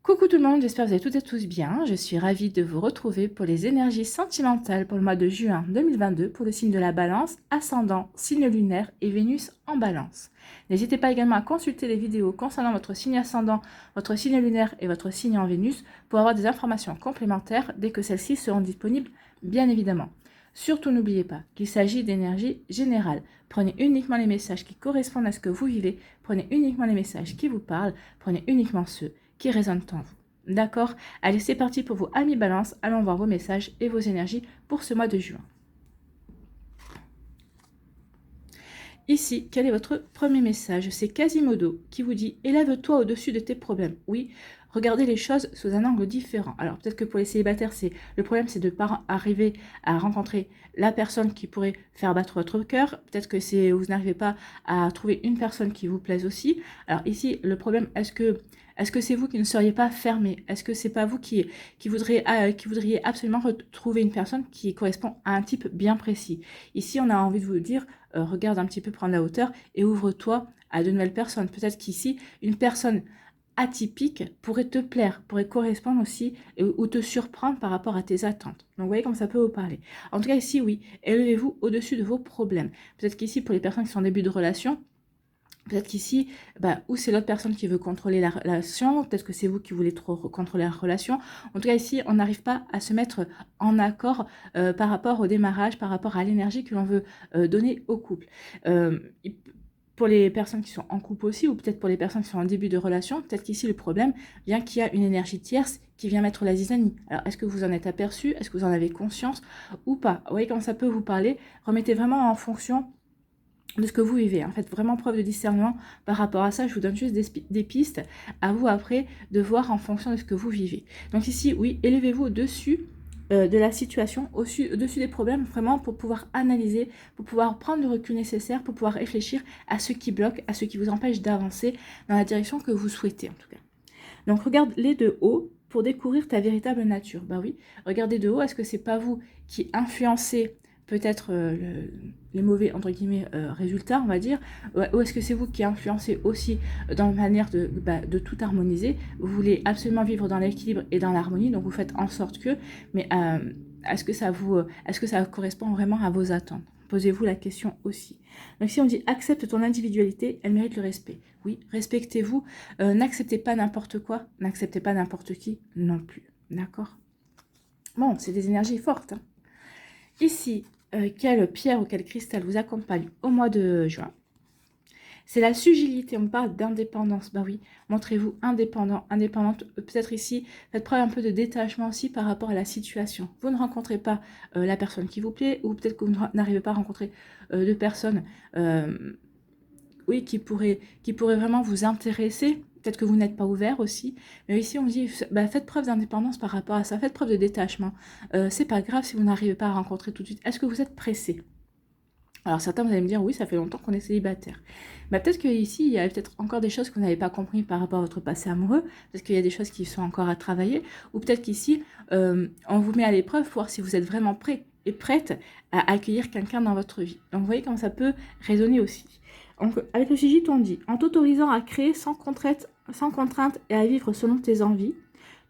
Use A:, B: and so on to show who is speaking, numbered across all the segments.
A: Coucou tout le monde, j'espère que vous allez toutes et tous bien. Je suis ravie de vous retrouver pour les énergies sentimentales pour le mois de juin 2022 pour le signe de la Balance, ascendant, signe lunaire et Vénus en Balance. N'hésitez pas également à consulter les vidéos concernant votre signe ascendant, votre signe lunaire et votre signe en Vénus pour avoir des informations complémentaires dès que celles-ci seront disponibles, bien évidemment. Surtout n'oubliez pas qu'il s'agit d'énergie générale. Prenez uniquement les messages qui correspondent à ce que vous vivez, prenez uniquement les messages qui vous parlent, prenez uniquement ceux qui résonnent en vous. D'accord? Allez, c'est parti pour vos amis Balance. Allons voir vos messages et vos énergies pour ce mois de juin. Ici, quel est votre premier message? C'est Quasimodo qui vous dit « Élève-toi au-dessus de tes problèmes ». Oui, regardez les choses sous un angle différent. Alors, peut-être que pour les célibataires, le problème, c'est de ne pas arriver à rencontrer la personne qui pourrait faire battre votre cœur. Peut-être que vous n'arrivez pas à trouver une personne qui vous plaise aussi. Alors ici, le problème, est-ce que c'est vous qui ne seriez pas fermé? Est-ce que c'est pas vous qui voudriez absolument retrouver une personne qui correspond à un type bien précis? Ici, on a envie de vous dire, regarde un petit peu, prendre la hauteur et ouvre-toi à de nouvelles personnes. Peut-être qu'ici, une personne atypique pourrait te plaire, pourrait correspondre aussi ou te surprendre par rapport à tes attentes. Donc vous voyez comme ça peut vous parler. En tout cas ici, oui, élevez-vous au-dessus de vos problèmes. Peut-être qu'ici, pour les personnes qui sont en début de relation, peut-être qu'ici, ou c'est l'autre personne qui veut contrôler la relation, peut-être que c'est vous qui voulez trop contrôler la relation. En tout cas, ici, on n'arrive pas à se mettre en accord par rapport au démarrage, par rapport à l'énergie que l'on veut donner au couple. Pour les personnes qui sont en couple aussi, ou peut-être pour les personnes qui sont en début de relation, peut-être qu'ici, le problème vient qu'il y a une énergie tierce qui vient mettre la zizanie. Alors, est-ce que vous en êtes aperçu? Est-ce que vous en avez conscience ou pas? Vous voyez comment ça peut vous parler? Remettez vraiment en fonction de ce que vous vivez. En fait, vraiment preuve de discernement par rapport à ça. Je vous donne juste des pistes à vous après de voir en fonction de ce que vous vivez. Donc ici, oui, élevez-vous au-dessus de la situation, au-dessus des problèmes, vraiment pour pouvoir analyser, pour pouvoir prendre le recul nécessaire, pour pouvoir réfléchir à ce qui bloque, à ce qui vous empêche d'avancer dans la direction que vous souhaitez en tout cas. Donc regarde-les de haut pour découvrir ta véritable nature. Bah oui, regardez de haut, est-ce que c'est pas vous qui influencez peut-être les mauvais, entre guillemets, résultats, on va dire, ou est-ce que c'est vous qui influencez aussi dans la manière de tout harmoniser? Vous voulez absolument vivre dans l'équilibre et dans l'harmonie, donc vous faites en sorte que, mais est-ce que ça correspond vraiment à vos attentes? Posez-vous la question aussi. Donc si on dit accepte ton individualité, elle mérite le respect. Oui, respectez-vous, n'acceptez pas n'importe quoi, n'acceptez pas n'importe qui non plus. D'accord? Bon, c'est des énergies fortes. Hein. Ici, quelle pierre ou quel cristal vous accompagne au mois de juin? C'est la sugilité, on parle d'indépendance. Bah oui, montrez-vous indépendant, indépendante. Peut-être ici, faites preuve un peu de détachement aussi par rapport à la situation. Vous ne rencontrez pas la personne qui vous plaît, ou peut-être que vous n'arrivez pas à rencontrer de personnes oui, qui pourraient vraiment vous intéresser. Peut-être que vous n'êtes pas ouvert aussi. Mais ici, on dit, faites preuve d'indépendance par rapport à ça. Faites preuve de détachement. C'est pas grave si vous n'arrivez pas à rencontrer tout de suite. Est-ce que vous êtes pressé? Alors certains, vous allez me dire, oui, ça fait longtemps qu'on est célibataire. Peut-être qu'ici, il y a peut-être encore des choses que vous n'avez pas compris par rapport à votre passé amoureux. Peut-être qu'il y a des choses qui sont encore à travailler. Ou peut-être qu'ici, on vous met à l'épreuve pour voir si vous êtes vraiment prêt et prête à accueillir quelqu'un dans votre vie. Donc vous voyez comment ça peut résonner aussi. Donc, avec le Sigit, on dit, en t'autorisant à créer sans contrainte et à vivre selon tes envies,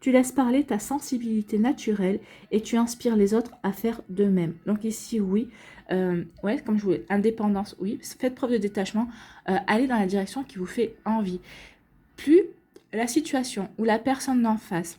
A: tu laisses parler ta sensibilité naturelle et tu inspires les autres à faire de même. Donc ici, oui, ouais, comme je voulais, indépendance, oui, faites preuve de détachement, allez dans la direction qui vous fait envie. Plus la situation ou la personne d'en face,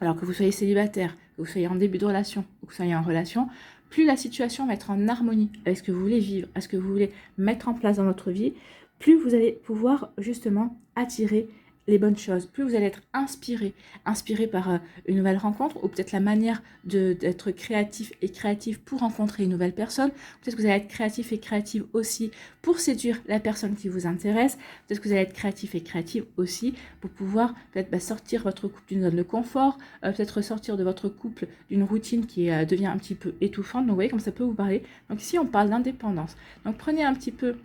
A: alors que vous soyez célibataire, que vous soyez en début de relation ou que vous soyez en relation, plus la situation va être en harmonie avec ce que vous voulez vivre, avec ce que vous voulez mettre en place dans votre vie, plus vous allez pouvoir justement attirer les bonnes choses, plus vous allez être inspiré par une nouvelle rencontre ou peut-être la manière d'être créatif et créative pour rencontrer une nouvelle personne. Peut-être que vous allez être créatif et créative aussi pour séduire la personne qui vous intéresse. Peut-être que vous allez être créatif et créative aussi pour pouvoir peut-être sortir votre couple d'une zone de confort, peut-être sortir de votre couple d'une routine qui devient un petit peu étouffante. Donc vous voyez comme ça peut vous parler. Donc ici on parle d'indépendance. Donc prenez un petit peu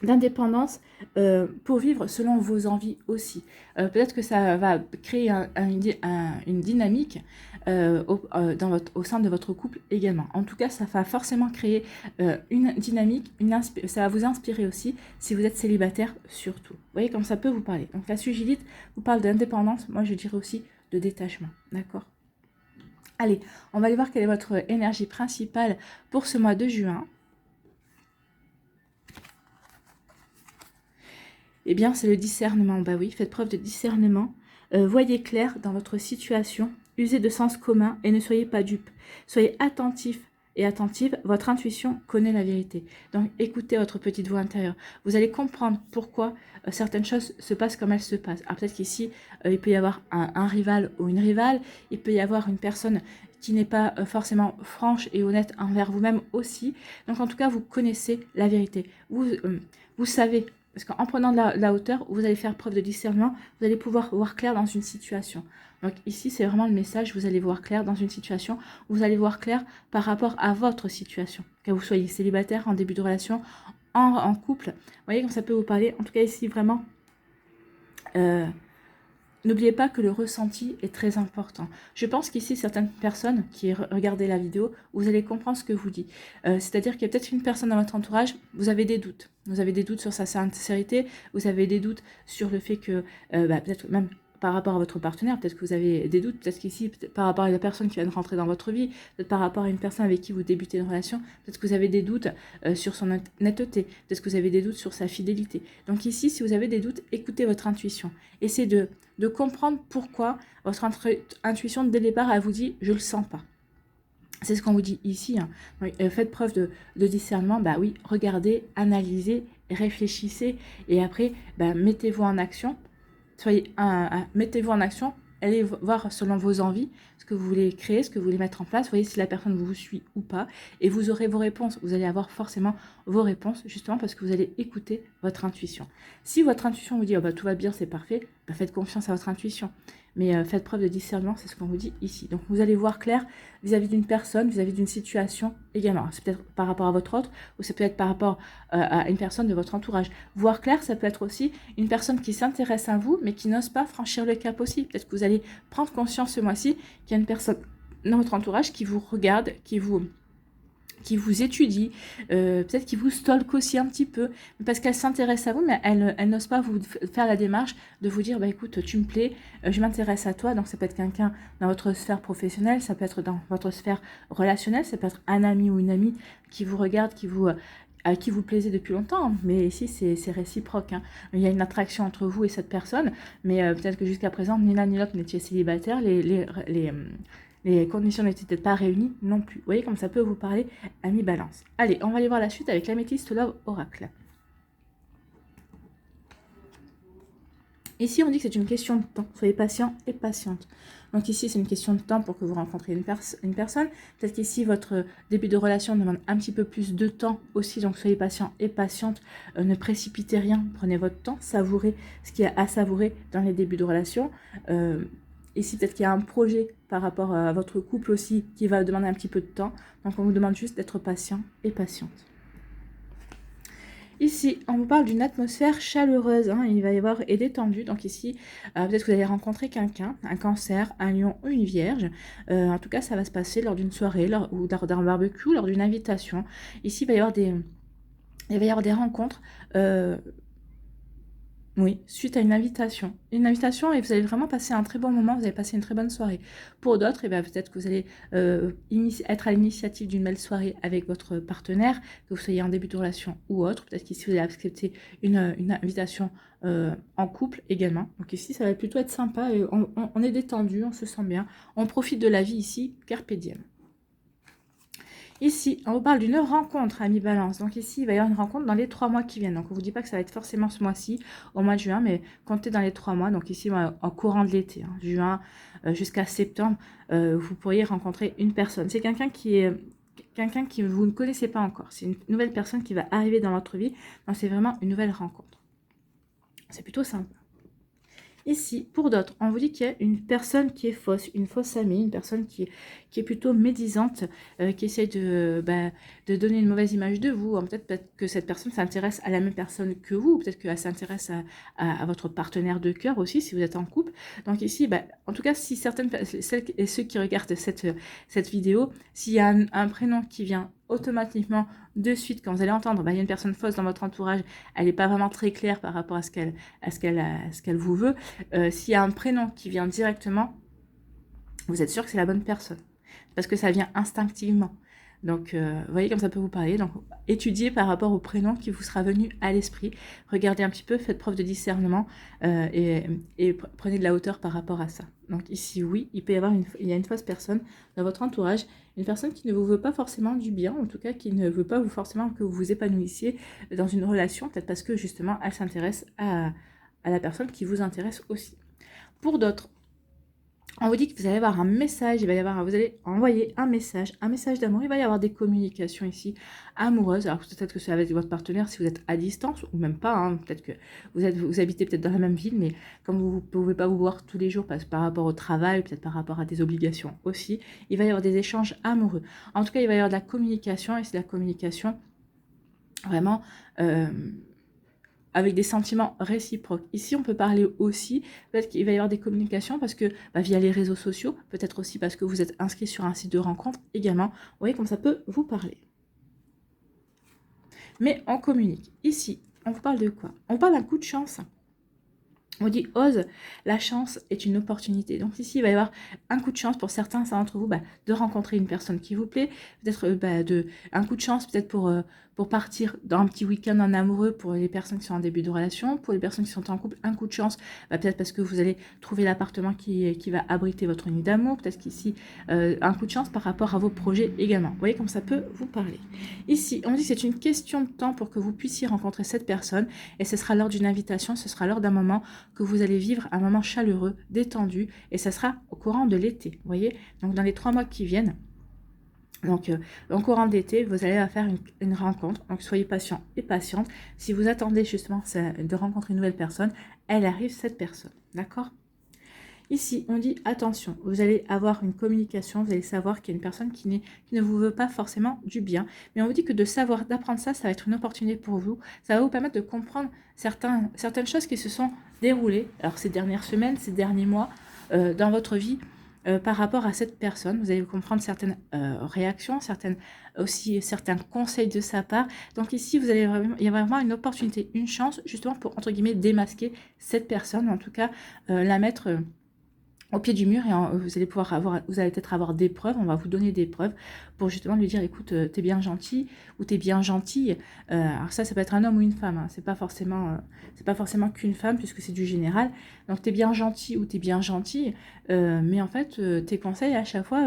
A: d'indépendance pour vivre selon vos envies aussi. Peut-être que ça va créer une dynamique au sein de votre couple également. En tout cas, ça va forcément créer une dynamique, ça va vous inspirer aussi si vous êtes célibataire surtout. Vous voyez comme ça peut vous parler. Donc la Sugilite vous parle d'indépendance, moi je dirais aussi de détachement, d'accord? Allez, on va aller voir quelle est votre énergie principale pour ce mois de juin. Eh bien, c'est le discernement. Bah oui, faites preuve de discernement. Voyez clair dans votre situation. Usez de sens commun et ne soyez pas dupes. Soyez attentifs et attentive. Votre intuition connaît la vérité. Donc, écoutez votre petite voix intérieure. Vous allez comprendre pourquoi certaines choses se passent comme elles se passent. Alors, peut-être qu'ici, il peut y avoir un rival ou une rivale. Il peut y avoir une personne qui n'est pas forcément franche et honnête envers vous-même aussi. Donc, en tout cas, vous connaissez la vérité. Vous savez. Parce qu'en prenant de la hauteur, vous allez faire preuve de discernement, vous allez pouvoir voir clair dans une situation. Donc ici, c'est vraiment le message, vous allez voir clair dans une situation, vous allez voir clair par rapport à votre situation. Que vous soyez célibataire, en début de relation, en couple. Vous voyez comme ça peut vous parler. En tout cas, ici, vraiment, n'oubliez pas que le ressenti est très important. Je pense qu'ici, certaines personnes qui regardent la vidéo, vous allez comprendre ce que vous dites. C'est-à-dire qu'il y a peut-être une personne dans votre entourage, vous avez des doutes. Vous avez des doutes sur sa sincérité, vous avez des doutes sur le fait que, peut-être même par rapport à votre partenaire, peut-être que vous avez des doutes, peut-être qu'ici, par rapport à la personne qui vient de rentrer dans votre vie, peut-être par rapport à une personne avec qui vous débutez une relation, peut-être que vous avez des doutes sur son honnêteté, peut-être que vous avez des doutes sur sa fidélité. Donc ici, si vous avez des doutes, écoutez votre intuition. Essayez de comprendre pourquoi votre intuition dès le départ, elle vous dit « je le sens pas ». C'est ce qu'on vous dit ici. Hein. Donc, faites preuve de discernement. Bah oui, regardez, analysez, réfléchissez et après, mettez-vous en action. Mettez-vous en action. Allez voir selon vos envies ce que vous voulez créer, ce que vous voulez mettre en place. Voyez si la personne vous suit ou pas. Et vous aurez vos réponses. Vous allez avoir forcément vos réponses justement parce que vous allez écouter votre intuition. Si votre intuition vous dit oh, tout va bien, c'est parfait, faites confiance à votre intuition. Mais faites preuve de discernement, c'est ce qu'on vous dit ici. Donc vous allez voir clair vis-à-vis d'une personne, vis-à-vis d'une situation également. C'est peut-être par rapport à votre autre, ou ça peut être par rapport à une personne de votre entourage. Voir clair, ça peut être aussi une personne qui s'intéresse à vous, mais qui n'ose pas franchir le cap aussi. Peut-être que vous allez prendre conscience ce mois-ci qu'il y a une personne dans votre entourage qui vous regarde, qui vous étudie, peut-être qui vous stalk aussi un petit peu, parce qu'elle s'intéresse à vous, mais elle n'ose pas vous faire la démarche de vous dire, écoute, tu me plais, je m'intéresse à toi. Donc ça peut être quelqu'un dans votre sphère professionnelle, ça peut être dans votre sphère relationnelle, ça peut être un ami ou une amie qui vous regarde, à qui vous plaisez depuis longtemps, mais ici c'est réciproque. Hein. Il y a une attraction entre vous et cette personne, mais peut-être que jusqu'à présent, ni l'un ni l'autre n'étiez célibataire, les conditions n'étaient peut-être pas réunies non plus. Vous voyez comme ça peut vous parler, ami Balance. Allez, on va aller voir la suite avec l'améthyste Love Oracle. Ici, on dit que c'est une question de temps. Soyez patient et patiente. Donc ici, c'est une question de temps pour que vous rencontriez une personne. Peut-être qu'ici, votre début de relation demande un petit peu plus de temps aussi. Donc soyez patient et patiente. Ne précipitez rien. Prenez votre temps. Savourez ce qu'il y a à savourer dans les débuts de relation. Ici, peut-être qu'il y a un projet par rapport à votre couple aussi qui va demander un petit peu de temps. Donc, on vous demande juste d'être patient et patiente. Ici, on vous parle d'une atmosphère chaleureuse. Hein, il va y avoir et détendue. Donc ici, peut-être que vous allez rencontrer quelqu'un, un cancer, un lion ou une vierge. En tout cas, ça va se passer lors d'une soirée ou lors d'un barbecue, lors d'une invitation. Ici, il va y avoir des rencontres. Oui, suite à une invitation. Une invitation et vous allez vraiment passer un très bon moment, vous allez passer une très bonne soirée. Pour d'autres, peut-être que vous allez être à l'initiative d'une belle soirée avec votre partenaire, que vous soyez en début de relation ou autre. Peut-être qu'ici, vous allez accepter une invitation en couple également. Donc ici, ça va plutôt être sympa. Et on est détendu, on se sent bien. On profite de la vie ici, carpe diem. Ici, on vous parle d'une rencontre, ami Balance. Donc ici, il va y avoir une rencontre dans les 3 mois qui viennent. Donc, on ne vous dit pas que ça va être forcément ce mois-ci, au mois de juin, mais comptez dans les 3 mois. Donc ici, en courant de l'été, hein, juin jusqu'à septembre, vous pourriez rencontrer une personne. C'est quelqu'un qui vous ne connaissez pas encore. C'est une nouvelle personne qui va arriver dans votre vie. Donc, c'est vraiment une nouvelle rencontre. C'est plutôt sympa. Ici, pour d'autres, on vous dit qu'il y a une personne qui est fausse, une fausse amie, une personne qui est plutôt médisante, qui essaie de donner une mauvaise image de vous. Peut-être que cette personne s'intéresse à la même personne que vous, peut-être qu'elle s'intéresse à votre partenaire de cœur aussi, si vous êtes en couple. Donc ici, en tout cas, si celles et ceux qui regardent cette vidéo, s'il y a un prénom qui vient automatiquement de suite, quand vous allez entendre, il y a une personne fausse dans votre entourage, elle n'est pas vraiment très claire par rapport à ce qu'elle vous veut. S'il y a un prénom qui vient directement, vous êtes sûr que c'est la bonne personne. Parce que ça vient instinctivement. Donc, vous voyez comme ça peut vous parler. Donc, étudiez par rapport au prénom qui vous sera venu à l'esprit. Regardez un petit peu, faites preuve de discernement et prenez de la hauteur par rapport à ça. Donc ici, oui, il peut y avoir il y a une fausse personne dans votre entourage, une personne qui ne vous veut pas forcément du bien, en tout cas qui ne veut pas forcément que vous vous épanouissiez dans une relation, peut-être parce que justement, elle s'intéresse à la personne qui vous intéresse aussi. Pour d'autres, on vous dit que vous allez avoir un message, vous allez envoyer un message d'amour, il va y avoir des communications ici amoureuses. Alors peut-être que c'est avec votre partenaire si vous êtes à distance, ou même pas, hein. Peut-être que vous habitez peut-être dans la même ville, mais comme vous ne pouvez pas vous voir tous les jours par rapport au travail, peut-être par rapport à des obligations aussi, il va y avoir des échanges amoureux. En tout cas, il va y avoir de la communication, et c'est la communication vraiment... avec des sentiments réciproques. Ici, on peut parler aussi, peut-être qu'il va y avoir des communications parce que via les réseaux sociaux, peut-être aussi parce que vous êtes inscrit sur un site de rencontre également. Vous voyez comme ça peut vous parler. Mais on communique. Ici, on vous parle de quoi? On parle d'un coup de chance. On dit ose, la chance est une opportunité. Donc ici, il va y avoir un coup de chance pour certains d'entre vous de rencontrer une personne qui vous plaît, peut-être un coup de chance peut-être pour partir dans un petit week-end en amoureux pour les personnes qui sont en début de relation, pour les personnes qui sont en couple, un coup de chance, peut-être parce que vous allez trouver l'appartement qui va abriter votre nuit d'amour, peut-être qu'ici, un coup de chance par rapport à vos projets également. Vous voyez comme ça peut vous parler. Ici, on dit que c'est une question de temps pour que vous puissiez rencontrer cette personne et ce sera lors d'une invitation, ce sera lors d'un moment que vous allez vivre un moment chaleureux, détendu, et ça sera au courant de l'été, vous voyez. Donc dans les 3 mois qui viennent, donc au courant de l'été, vous allez faire une rencontre, donc soyez patient et patiente. Si vous attendez justement de rencontrer une nouvelle personne, elle arrive cette personne, d'accord? Ici, on dit attention, vous allez avoir une communication, vous allez savoir qu'il y a une personne qui ne vous veut pas forcément du bien. Mais on vous dit que d'apprendre ça, ça va être une opportunité pour vous. Ça va vous permettre de comprendre certaines choses qui se sont déroulées, alors ces dernières semaines, ces derniers mois, dans votre vie, par rapport à cette personne. Vous allez comprendre certaines réactions, certains conseils de sa part. Donc ici, il y a vraiment une opportunité, une chance, justement pour, entre guillemets, démasquer cette personne, en tout cas, la mettre... au pied du mur et vous allez peut-être avoir des preuves, on va vous donner des preuves pour justement lui dire écoute, t'es bien gentil ou t'es bien gentille. Alors ça peut être un homme ou une femme, hein. C'est pas forcément qu'une femme puisque c'est du général. Donc t'es bien gentil ou t'es bien gentille, mais en fait tes conseils à chaque fois,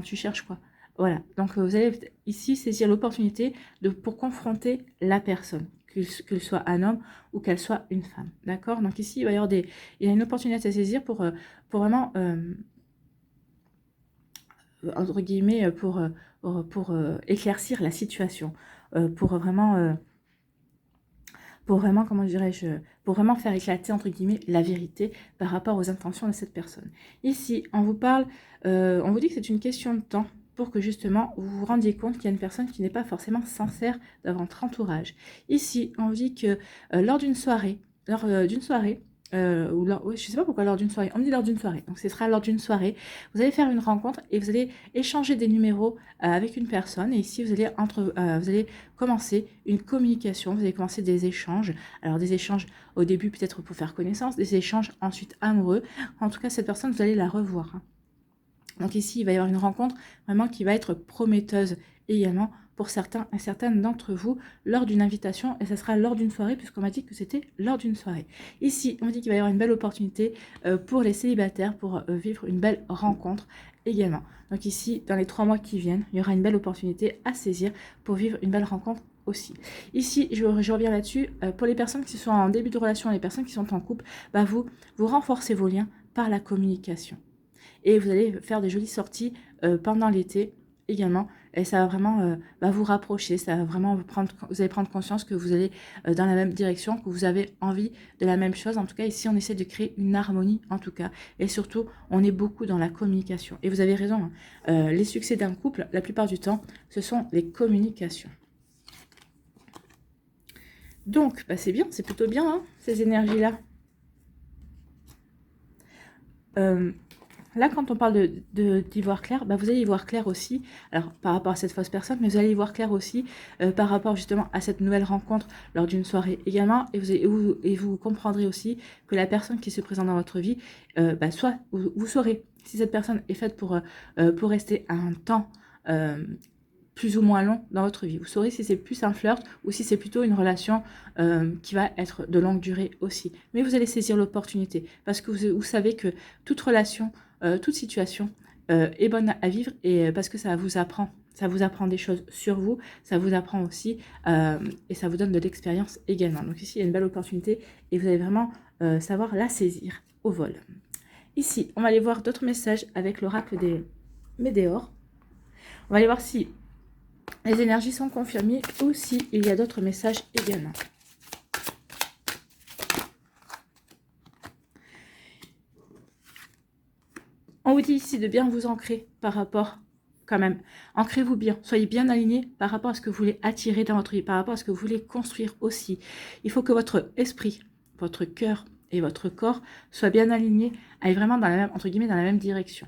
A: tu cherches quoi. Voilà, donc vous allez ici saisir l'opportunité pour confronter la personne, qu'elle soit un homme ou qu'elle soit une femme. D'accord? Donc ici, il y a une opportunité à saisir pour vraiment, entre guillemets, pour éclaircir la situation, pour vraiment, comment dirais-je, pour vraiment faire éclater, entre guillemets, la vérité par rapport aux intentions de cette personne. Ici, on vous dit que c'est une question de temps pour que justement vous vous rendiez compte qu'il y a une personne qui n'est pas forcément sincère dans votre entourage. Ici, on vous dit que lors d'une soirée, oui, je sais pas pourquoi lors d'une soirée, on me dit lors d'une soirée, donc ce sera lors d'une soirée, vous allez faire une rencontre et vous allez échanger des numéros avec une personne et ici vous allez commencer une communication, vous allez commencer des échanges, alors des échanges au début peut-être pour faire connaissance, des échanges ensuite amoureux, en tout cas cette personne vous allez la revoir, hein. Donc ici, il va y avoir une rencontre vraiment qui va être prometteuse également pour certains et certaines d'entre vous lors d'une invitation et ce sera lors d'une soirée puisqu'on m'a dit que c'était lors d'une soirée. Ici, on me dit qu'il va y avoir une belle opportunité pour les célibataires pour vivre une belle rencontre également. Donc ici, dans les 3 mois qui viennent, il y aura une belle opportunité à saisir pour vivre une belle rencontre aussi. Ici, je reviens là-dessus, pour les personnes qui sont en début de relation, les personnes qui sont en couple, vous renforcez vos liens par la communication. Et vous allez faire des jolies sorties pendant l'été également. et ça va vraiment vous rapprocher, ça va vraiment vous allez prendre conscience que vous allez dans la même direction, que vous avez envie de la même chose. En tout cas, ici, on essaie de créer une harmonie, en tout cas, et surtout, on est beaucoup dans la communication. Et vous avez raison, hein, les succès d'un couple, la plupart du temps, ce sont les communications. Donc, c'est bien, c'est plutôt bien, hein, ces énergies-là. Là, quand on parle d'y voir clair, vous allez y voir clair aussi, alors par rapport à cette fausse personne, mais vous allez y voir clair aussi par rapport justement à cette nouvelle rencontre lors d'une soirée également, et vous comprendrez aussi que la personne qui se présente dans votre vie, soit vous saurez si cette personne est faite pour rester un temps plus ou moins long dans votre vie. Vous saurez si c'est plus un flirt ou si c'est plutôt une relation qui va être de longue durée aussi. Mais vous allez saisir l'opportunité parce que vous savez que toute relation, toute situation est bonne à vivre et parce que ça vous apprend. Ça vous apprend des choses sur vous, ça vous apprend aussi et ça vous donne de l'expérience également. Donc ici, il y a une belle opportunité et vous allez vraiment savoir la saisir au vol. Ici, on va aller voir d'autres messages avec l'oracle des Médéors. On va aller voir si les énergies sont confirmées ou s'il y a d'autres messages également. On vous dit ici de bien vous ancrer par rapport, quand même, ancrez-vous bien, soyez bien alignés par rapport à ce que vous voulez attirer dans votre vie, par rapport à ce que vous voulez construire aussi. Il faut que votre esprit, votre cœur et votre corps soient bien alignés, aillent vraiment dans la même, entre guillemets, dans la même direction.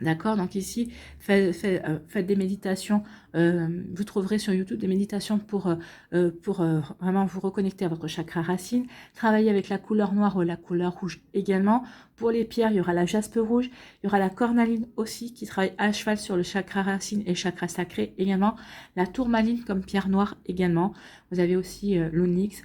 A: D'accord, donc ici, faites des méditations. Vous trouverez sur YouTube des méditations pour vraiment vous reconnecter à votre chakra racine. Travaillez avec la couleur noire ou la couleur rouge également. Pour les pierres, il y aura la jaspe rouge. Il y aura la cornaline aussi qui travaille à cheval sur le chakra racine et le chakra sacré également. La tourmaline comme pierre noire également. Vous avez aussi l'onyx,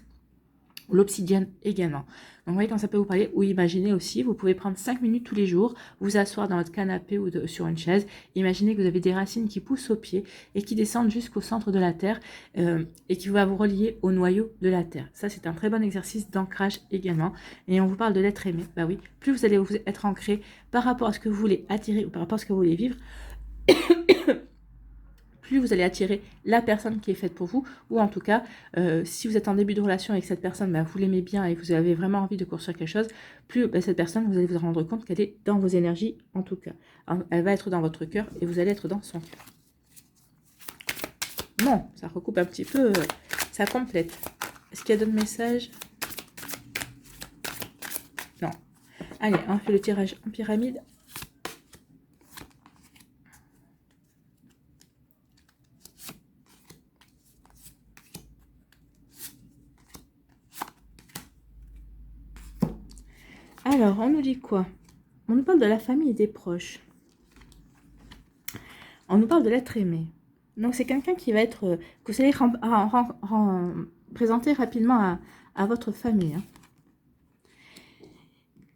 A: l'obsidienne également. Donc vous voyez quand ça peut vous parler, ou imaginez aussi, vous pouvez prendre 5 minutes tous les jours, vous asseoir dans votre canapé ou sur une chaise, imaginez que vous avez des racines qui poussent au pied et qui descendent jusqu'au centre de la terre et qui va vous relier au noyau de la terre. Ça c'est un très bon exercice d'ancrage également. Et on vous parle de l'être aimé, oui, plus vous allez vous être ancré par rapport à ce que vous voulez attirer ou par rapport à ce que vous voulez vivre, plus vous allez attirer la personne qui est faite pour vous, ou en tout cas, si vous êtes en début de relation avec cette personne, vous l'aimez bien et vous avez vraiment envie de construire quelque chose, plus cette personne, vous allez vous rendre compte qu'elle est dans vos énergies, en tout cas. Alors, elle va être dans votre cœur et vous allez être dans son cœur. Bon, ça recoupe un petit peu, ça complète. Est-ce qu'il y a d'autres messages? Non. Allez, on fait le tirage en pyramide. Alors, on nous dit quoi? On nous parle de la famille et des proches. On nous parle de l'être aimé. Donc, c'est quelqu'un qui va être... que vous allez présenter rapidement à votre famille. Hein.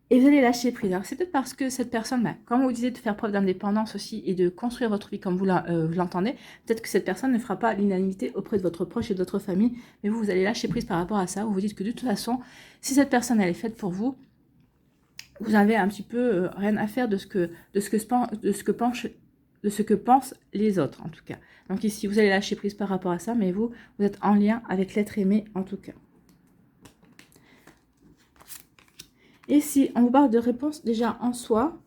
A: Et vous allez lâcher prise. Alors, c'est peut-être parce que cette personne, comme vous disiez, de faire preuve d'indépendance aussi et de construire votre vie comme vous l'entendez, peut-être que cette personne ne fera pas l'unanimité auprès de votre proche et de votre famille, mais vous allez lâcher prise par rapport à ça. Vous vous dites que de toute façon, si cette personne, elle est faite pour vous, vous avez un petit peu rien à faire de ce que pensent les autres, en tout cas. Donc ici, vous allez lâcher prise par rapport à ça, mais vous êtes en lien avec l'être aimé, en tout cas. Et si on vous parle de réponse déjà en soi,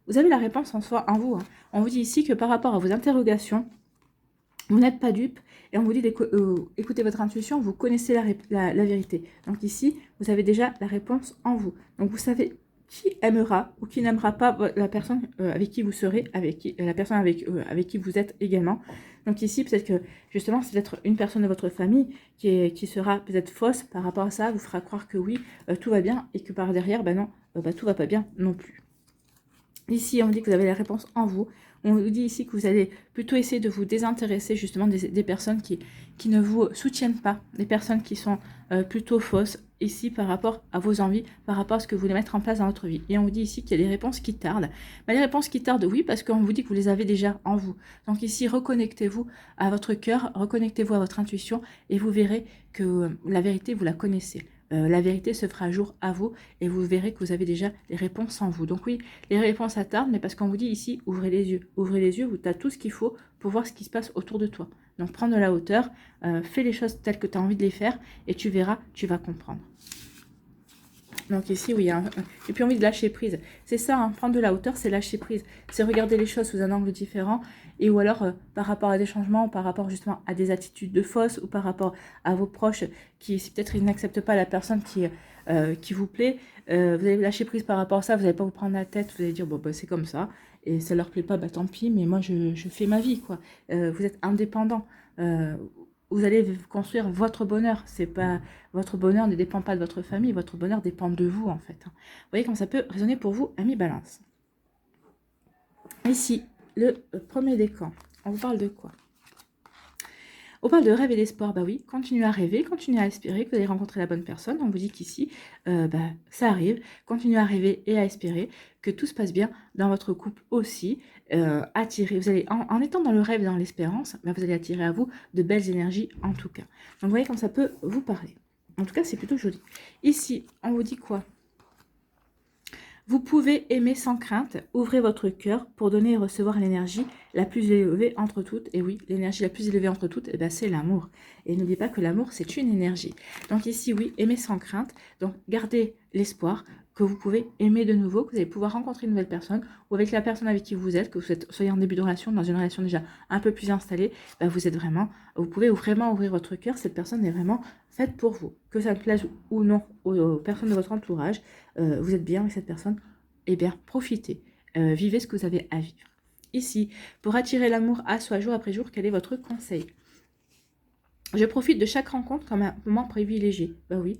A: vous avez la réponse en soi, en vous. Hein. On vous dit ici que par rapport à vos interrogations, vous n'êtes pas dupe et on vous dit d'écouter votre intuition, vous connaissez la vérité. Donc ici, vous avez déjà la réponse en vous. Donc vous savez qui aimera ou qui n'aimera pas la personne avec qui vous serez, la personne avec qui vous êtes également. Donc ici, peut-être que justement, c'est peut-être une personne de votre famille qui sera peut-être fausse par rapport à ça, vous fera croire que oui, tout va bien et que par derrière, non, tout va pas bien non plus. Ici, on dit que vous avez la réponse en vous. On vous dit ici que vous allez plutôt essayer de vous désintéresser justement des personnes qui ne vous soutiennent pas, des personnes qui sont plutôt fausses ici par rapport à vos envies, par rapport à ce que vous voulez mettre en place dans votre vie. Et on vous dit ici qu'il y a des réponses qui tardent. Les réponses qui tardent, oui, parce qu'on vous dit que vous les avez déjà en vous. Donc ici, reconnectez-vous à votre cœur, reconnectez-vous à votre intuition et vous verrez que la vérité, vous la connaissez. La vérité se fera jour à vous et vous verrez que vous avez déjà les réponses en vous. Donc oui, les réponses attardent, mais parce qu'on vous dit ici, ouvrez les yeux. Ouvrez les yeux, vous avez tout ce qu'il faut pour voir ce qui se passe autour de toi. Donc, prends de la hauteur, fais les choses telles que tu as envie de les faire et tu verras, tu vas comprendre. Donc ici, oui, j'ai plus envie de lâcher prise. C'est ça, hein, prendre de la hauteur, c'est lâcher prise. C'est regarder les choses sous un angle différent. Et ou alors, par rapport à des changements, par rapport justement à des attitudes de fausses, ou par rapport à vos proches qui, si peut-être ils n'acceptent pas la personne qui vous plaît, vous allez lâcher prise par rapport à ça, vous n'allez pas vous prendre la tête, vous allez dire, bon, bah, c'est comme ça, et ça leur plaît pas, bah tant pis, mais moi, je fais ma vie, quoi. Vous êtes indépendant. Vous allez construire votre bonheur. C'est pas votre bonheur ne dépend pas de votre famille, votre bonheur dépend de vous en fait. Vous voyez comment ça peut résonner pour vous, amis Balance. Ici, le premier décan. On vous parle de quoi? On parle de rêve et d'espoir. Bah oui, continuez à rêver, continuez à espérer que vous allez rencontrer la bonne personne. On vous dit qu'ici, ça arrive. Continuez à rêver et à espérer que tout se passe bien dans votre couple aussi. Attirer, vous allez, en étant dans le rêve et dans l'espérance, vous allez attirer à vous de belles énergies en tout cas. Donc vous voyez comme ça peut vous parler. En tout cas, c'est plutôt joli. Ici, on vous dit quoi? Vous pouvez aimer sans crainte, ouvrez votre cœur pour donner et recevoir l'énergie la plus élevée entre toutes. Et oui, l'énergie la plus élevée entre toutes, c'est l'amour. Et n'oubliez pas que l'amour, c'est une énergie. Donc ici, oui, aimer sans crainte. Donc gardez l'espoir que vous pouvez aimer de nouveau, que vous allez pouvoir rencontrer une nouvelle personne, ou avec la personne avec qui vous êtes, que vous soyez en début de relation, dans une relation déjà un peu plus installée, vous pouvez vraiment ouvrir votre cœur. Cette personne est vraiment faite pour vous. Que ça plaise ou non aux personnes de votre entourage, vous êtes bien avec cette personne, eh bien, profitez, vivez ce que vous avez à vivre. Ici, pour attirer l'amour à soi jour après jour, quel est votre conseil? Je profite de chaque rencontre comme un moment privilégié. Bah oui,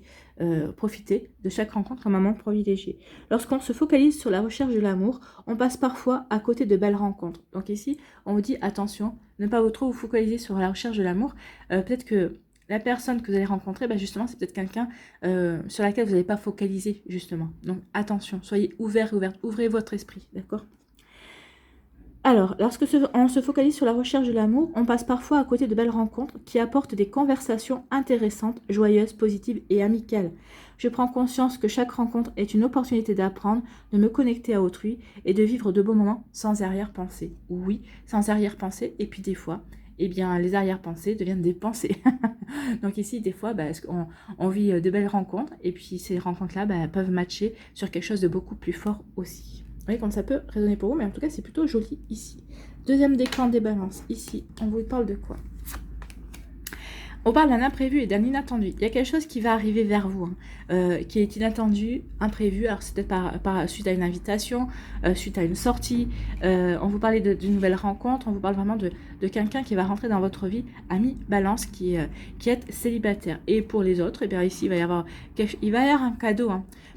A: profitez de chaque rencontre comme un moment privilégié. Lorsqu'on se focalise sur la recherche de l'amour, on passe parfois à côté de belles rencontres. Donc ici, on vous dit attention, ne pas trop vous focaliser sur la recherche de l'amour. Peut-être que la personne que vous allez rencontrer, justement, c'est peut-être quelqu'un sur laquelle vous n'allez pas focaliser, justement. Donc attention, soyez ouverts et ouvertes, ouvrez votre esprit, d'accord ? Alors, on se focalise sur la recherche de l'amour, on passe parfois à côté de belles rencontres qui apportent des conversations intéressantes, joyeuses, positives et amicales. Je prends conscience que chaque rencontre est une opportunité d'apprendre, de me connecter à autrui et de vivre de beaux moments sans arrière-pensée. Oui, sans arrière-pensée, et puis des fois, les arrière-pensées deviennent des pensées. Donc ici, des fois, on vit de belles rencontres, et puis ces rencontres-là peuvent matcher sur quelque chose de beaucoup plus fort aussi. Vous voyez comme ça peut résonner pour vous, mais en tout cas, c'est plutôt joli ici. Deuxième décan des balances. Ici, on vous parle de quoi? On parle d'un imprévu et d'un inattendu. Il y a quelque chose qui va arriver vers vous, qui est inattendu, imprévu. Alors, c'est peut-être suite à une invitation, suite à une sortie. On vous parlait d'une nouvelle rencontre. On vous parle vraiment de quelqu'un qui va rentrer dans votre vie, ami balance, qui est célibataire. Et pour les autres, ici, il va y avoir un cadeau.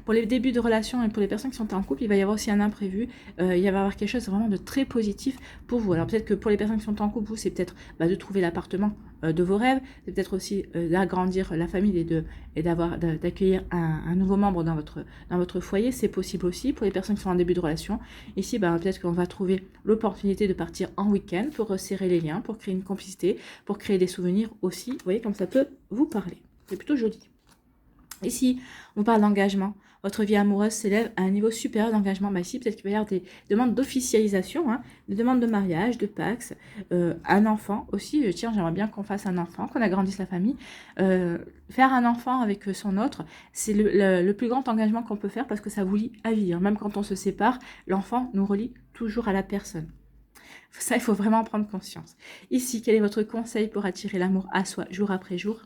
A: Pour les débuts de relation et pour les personnes qui sont en couple, il va y avoir aussi un imprévu. Il va y avoir quelque chose vraiment de très positif pour vous. Alors, peut-être que pour les personnes qui sont en couple, vous, c'est peut-être de trouver l'appartement de vos rêves, c'est peut-être aussi d'agrandir la famille et d'accueillir un nouveau membre dans votre foyer, c'est possible aussi pour les personnes qui sont en début de relation. Ici, peut-être qu'on va trouver l'opportunité de partir en week-end pour resserrer les liens, pour créer une complicité, pour créer des souvenirs aussi. Vous voyez comme ça peut vous parler. C'est plutôt joli. Ici, on parle d'engagement. Votre vie amoureuse s'élève à un niveau supérieur d'engagement. Ici, peut-être qu'il va y avoir des demandes d'officialisation, des demandes de mariage, de Pax, un enfant aussi. Tiens, j'aimerais bien qu'on fasse un enfant, qu'on agrandisse la famille. Faire un enfant avec son autre, c'est le plus grand engagement qu'on peut faire parce que ça vous lie à vie. Même quand on se sépare, l'enfant nous relie toujours à la personne. Ça, il faut vraiment en prendre conscience. Ici, quel est votre conseil pour attirer l'amour à soi jour après jour?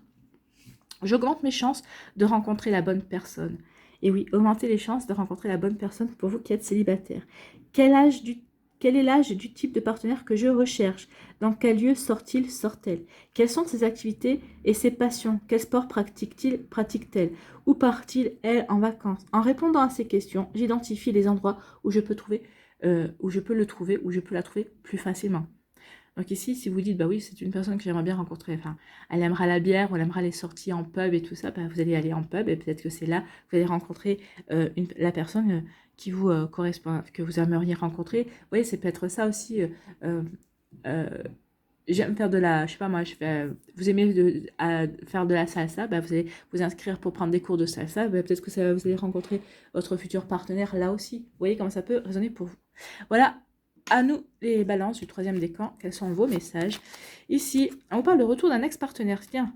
A: J'augmente mes chances de rencontrer la bonne personne. Et oui, augmentez les chances de rencontrer la bonne personne pour vous qui êtes célibataire. Quel est l'âge du type de partenaire que je recherche? Dans quel lieu sort-elle? Quelles sont ses activités et ses passions? Quel sport pratique-t-elle? Où part-il, elle, en vacances? En répondant à ces questions, j'identifie les endroits où je peux la trouver plus facilement. Donc ici, si vous dites, oui, c'est une personne que j'aimerais bien rencontrer, elle aimera la bière, ou elle aimera les sorties en pub et tout ça, vous allez aller en pub et peut-être que c'est là que vous allez rencontrer la personne qui vous correspond, que vous aimeriez rencontrer. Vous voyez, c'est peut-être ça aussi. J'aime faire de la, je sais pas moi, vous aimez faire de la salsa, vous allez vous inscrire pour prendre des cours de salsa, peut-être que vous allez rencontrer votre futur partenaire là aussi. Vous voyez comment ça peut résonner pour vous. Voilà. à nous, les balances du troisième décan, quels sont vos messages? Ici, on parle de retour d'un ex-partenaire. Tiens.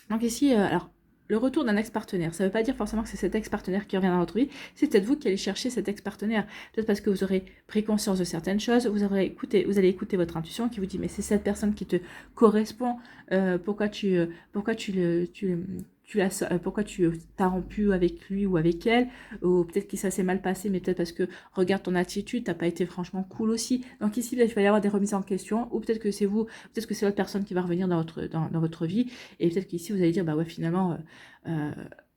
A: Donc ici, alors, le retour d'un ex-partenaire, ça ne veut pas dire forcément que c'est cet ex-partenaire qui revient dans votre vie, c'est peut-être vous qui allez chercher cet ex-partenaire. Peut-être parce que vous aurez pris conscience de certaines choses, vous allez écouter votre intuition qui vous dit, mais c'est cette personne qui te correspond, pourquoi tu t'as rompu avec lui ou avec elle, ou peut-être que ça s'est mal passé, mais peut-être parce que, regarde ton attitude, t'as pas été franchement cool aussi. Donc ici, il va y avoir des remises en question, ou peut-être que c'est vous, peut-être que c'est l'autre personne qui va revenir dans votre vie, et peut-être qu'ici, vous allez dire, bah ouais, finalement,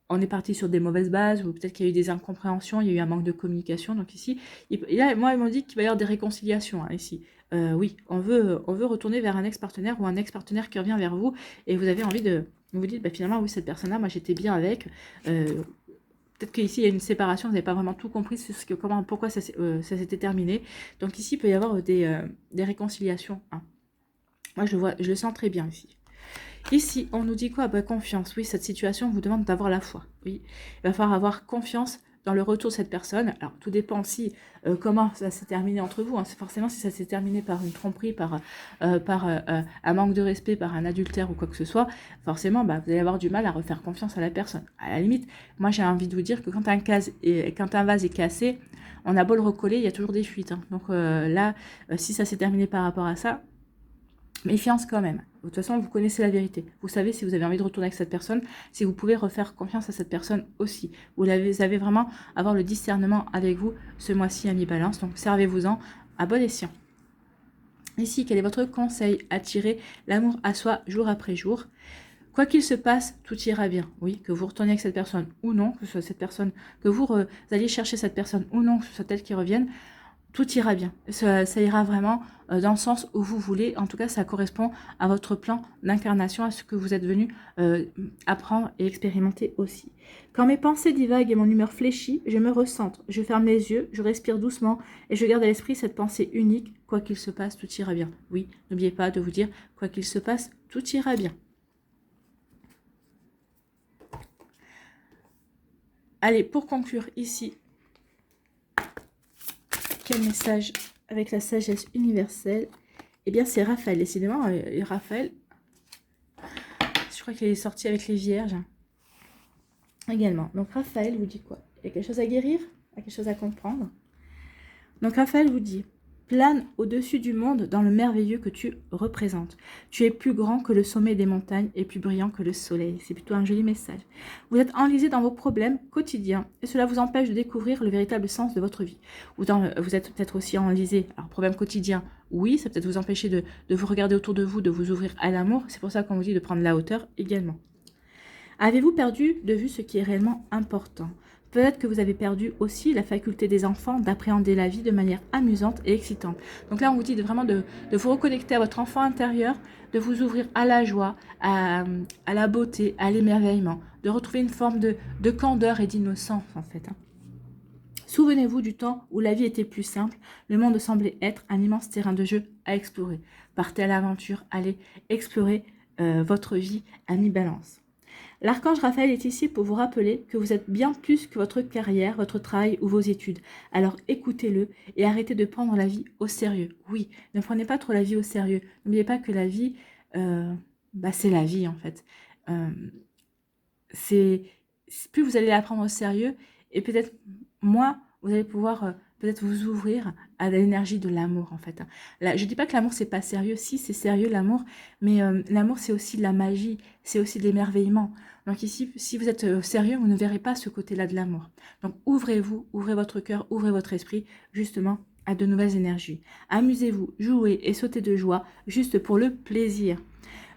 A: on est parti sur des mauvaises bases, ou peut-être qu'il y a eu des incompréhensions, il y a eu un manque de communication. Donc ici, et là, moi, ils m'ont dit qu'il va y avoir des réconciliations, hein, ici. Oui, on veut retourner vers un ex-partenaire ou un ex-partenaire qui revient vers vous, et vous avez envie de... Vous dites, bah, finalement, oui, cette personne-là, moi, j'étais bien avec. Peut-être qu'ici, il y a une séparation, vous n'avez pas vraiment tout compris sur pourquoi ça s'était terminé. Donc ici, il peut y avoir des réconciliations, hein. Moi, je le sens très bien ici. Ici, on nous dit quoi? Bah, confiance. Oui, cette situation vous demande d'avoir la foi. Oui, il va falloir avoir confiance dans le retour de cette personne. Alors, tout dépend aussi comment ça s'est terminé entre vous, hein. C'est forcément, si ça s'est terminé par une tromperie, par un manque de respect, par un adultère ou quoi que ce soit, forcément, bah, vous allez avoir du mal à refaire confiance à la personne. À la limite, moi, j'ai envie de vous dire que quand un vase est cassé, on a beau le recoller, il y a toujours des fuites, hein. Donc là, si ça s'est terminé par rapport à ça, méfiance quand même. De toute façon, vous connaissez la vérité. Vous savez si vous avez envie de retourner avec cette personne, si vous pouvez refaire confiance à cette personne aussi. Vous avez vraiment avoir le discernement avec vous ce mois-ci à mi-balance. Donc, servez-vous-en à bon escient. Ici, quel est votre conseil? Attirer l'amour à soi jour après jour. Quoi qu'il se passe, tout ira bien. Oui, que vous retourniez avec cette personne ou non, que ce soit cette personne, que vous alliez chercher cette personne ou non, que ce soit elle qui revienne, tout ira bien. Ça ira vraiment dans le sens où vous voulez. En tout cas, ça correspond à votre plan d'incarnation, à ce que vous êtes venu apprendre et expérimenter aussi. Quand mes pensées divaguent et mon humeur fléchit, je me recentre, je ferme les yeux, je respire doucement et je garde à l'esprit cette pensée unique. Quoi qu'il se passe, tout ira bien. Oui, n'oubliez pas de vous dire, quoi qu'il se passe, tout ira bien. Allez, pour conclure ici, quel message avec la sagesse universelle? Eh bien, c'est Raphaël. Décidément, Raphaël, je crois qu'il est sorti avec les vierges également. Donc, Raphaël vous dit quoi? Il y a quelque chose à guérir? Il y a quelque chose à comprendre? Donc, Raphaël vous dit, plane au-dessus du monde dans le merveilleux que tu représentes. Tu es plus grand que le sommet des montagnes et plus brillant que le soleil. C'est plutôt un joli message. Vous êtes enlisé dans vos problèmes quotidiens et cela vous empêche de découvrir le véritable sens de votre vie. Vous êtes peut-être aussi enlisé. Alors, problème quotidien, oui, ça peut-être vous empêcher de vous regarder autour de vous, de vous ouvrir à l'amour. C'est pour ça qu'on vous dit de prendre la hauteur également. Avez-vous perdu de vue ce qui est réellement important? Peut-être que vous avez perdu aussi la faculté des enfants d'appréhender la vie de manière amusante et excitante. Donc là, on vous dit vraiment de vous reconnecter à votre enfant intérieur, de vous ouvrir à la joie, à la beauté, à l'émerveillement, de retrouver une forme de candeur et d'innocence en fait, hein. Souvenez-vous du temps où la vie était plus simple, le monde semblait être un immense terrain de jeu à explorer. Partez à l'aventure, allez explorer votre vie à mi-balance. L'archange Raphaël est ici pour vous rappeler que vous êtes bien plus que votre carrière, votre travail ou vos études. Alors écoutez-le et arrêtez de prendre la vie au sérieux. Oui, ne prenez pas trop la vie au sérieux. N'oubliez pas que la vie, c'est la vie en fait. Plus vous allez la prendre au sérieux et peut-être moins vous allez pouvoir peut-être vous ouvrir à l'énergie de l'amour en fait. Là, je dis pas que l'amour c'est pas sérieux, si c'est sérieux l'amour, mais l'amour c'est aussi de la magie, c'est aussi de l'émerveillement. Donc ici, si vous êtes sérieux, vous ne verrez pas ce côté-là de l'amour. Donc ouvrez-vous, ouvrez votre cœur, ouvrez votre esprit justement à de nouvelles énergies. Amusez-vous, jouez et sautez de joie juste pour le plaisir.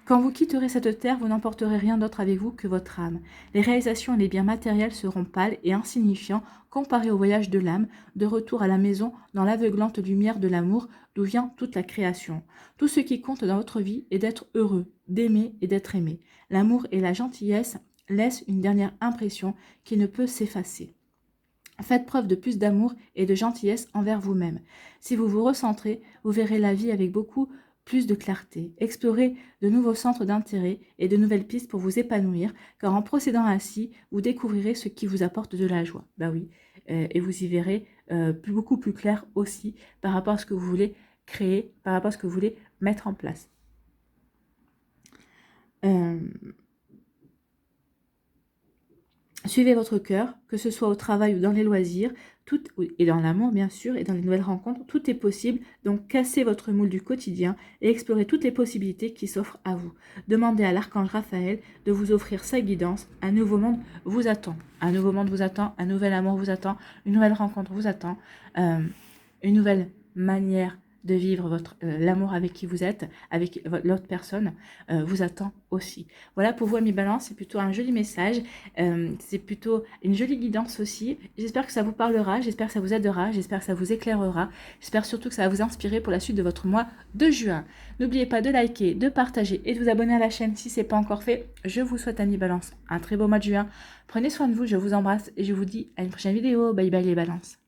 A: Quand vous quitterez cette terre, vous n'emporterez rien d'autre avec vous que votre âme. Les réalisations et les biens matériels seront pâles et insignifiants comparés au voyage de l'âme, de retour à la maison dans l'aveuglante lumière de l'amour d'où vient toute la création. Tout ce qui compte dans votre vie est d'être heureux, d'aimer et d'être aimé. L'amour et la gentillesse laissent une dernière impression qui ne peut s'effacer. Faites preuve de plus d'amour et de gentillesse envers vous-même. Si vous vous recentrez, vous verrez la vie avec beaucoup plus de clarté. Explorez de nouveaux centres d'intérêt et de nouvelles pistes pour vous épanouir, car en procédant ainsi, vous découvrirez ce qui vous apporte de la joie. Bah oui, et vous y verrez beaucoup plus clair aussi par rapport à ce que vous voulez créer, par rapport à ce que vous voulez mettre en place. Suivez votre cœur, que ce soit au travail ou dans les loisirs, et dans l'amour bien sûr, et dans les nouvelles rencontres, tout est possible. Donc cassez votre moule du quotidien et explorez toutes les possibilités qui s'offrent à vous. Demandez à l'archange Raphaël de vous offrir sa guidance. Un nouveau monde vous attend. Un nouveau monde vous attend, un nouvel amour vous attend, une nouvelle rencontre vous attend, une nouvelle manière de vivre l'amour avec qui vous êtes, avec l'autre personne, vous attend aussi. Voilà pour vous, amis Balance, c'est plutôt un joli message, c'est plutôt une jolie guidance aussi. J'espère que ça vous parlera, j'espère que ça vous aidera, j'espère que ça vous éclairera, j'espère surtout que ça va vous inspirer pour la suite de votre mois de juin. N'oubliez pas de liker, de partager et de vous abonner à la chaîne si ce n'est pas encore fait. Je vous souhaite, amis Balance, un très beau mois de juin. Prenez soin de vous, je vous embrasse et je vous dis à une prochaine vidéo. Bye bye les Balances.